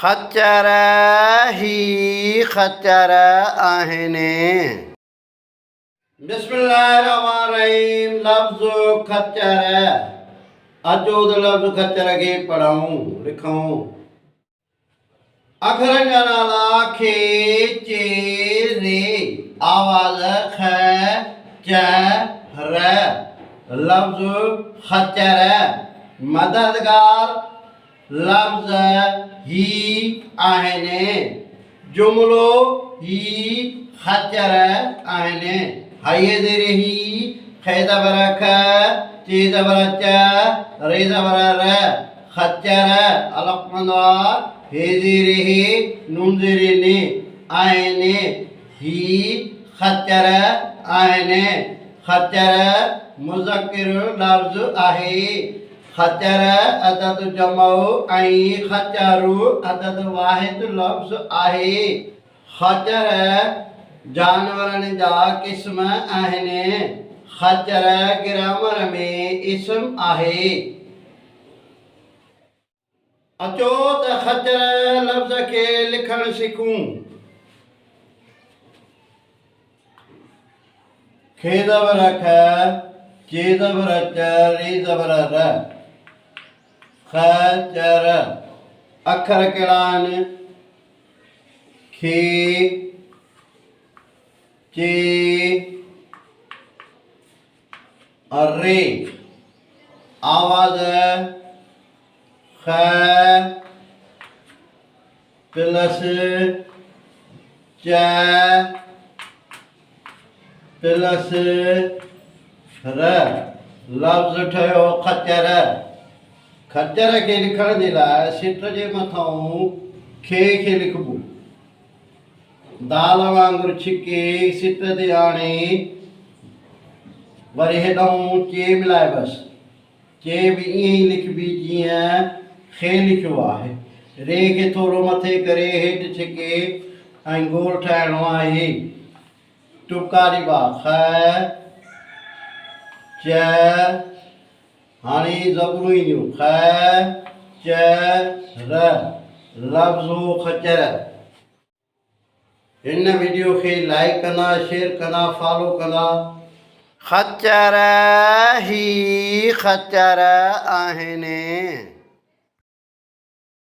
खच्चर ही खच्चर आहिनि। बिस्मिल्लाहिर्रहमानिर्रहीम। लफ्ज़ खच्चर। अचो त लफ्ज़ खच्चर खे पढ़ूं लिखूं। अखरनि जा नाला खे चे रे आवाज़ ख च र। लफ्ज़ खच्चर। मददगार लफ्ज़ ही आहिनि। जुमलो ही खच्चर आहिनि। हये ज़ेर ही खे ज़बर ख चे ज़बर च रे ज़बर र। खच्चर अलफ़ पंदो हे ज़ेर हे नून ज़ेर ने आहिनि। ही खच्चर आहिनि। खच्चर मुज़क्किर लफ्ज़ आहे। खच्चर अदद जमो ऐं खच्चरू अदद वाहिद लफ्ज़ आहे। खच्चर जानवरनि जा क़िस्म आहिनि। खच्चर ग्रामर में इस्म आहे। अचो त खच्चर लफ्ज़ खे लिखण सिखूं। खे ज़बर ख चे ज़बर च रे ज़बर र। खच्चर अखर कहिड़ा आहिनि? खे चे रे। आवाज़ ख प्लस च प्लस र। लफ्ज़ ठहियो खच्चर। खच्चर खे लिखण जे लाइ सिट जे मथां खे लिखिबो। दाल वांगुरु छिके सिट ते आणे वरी हेॾां चे मिलाइबसि। चे बि ईअं ई लिखिबी जीअं खे लिखियो आहे। रे खे थोरो मथे करे हेठि छिके ऐं गोल ठाहिणो आहे। टुका ॾिबा ख च। हाणे ज़बरूं ईंदियूं ख च र। लफ्ज़ खच्चर। हिन वीडियो खे लाइक कंदा शेयर कंदा फॉलो कंदा। खच्चर ही खच्चर आहिनि।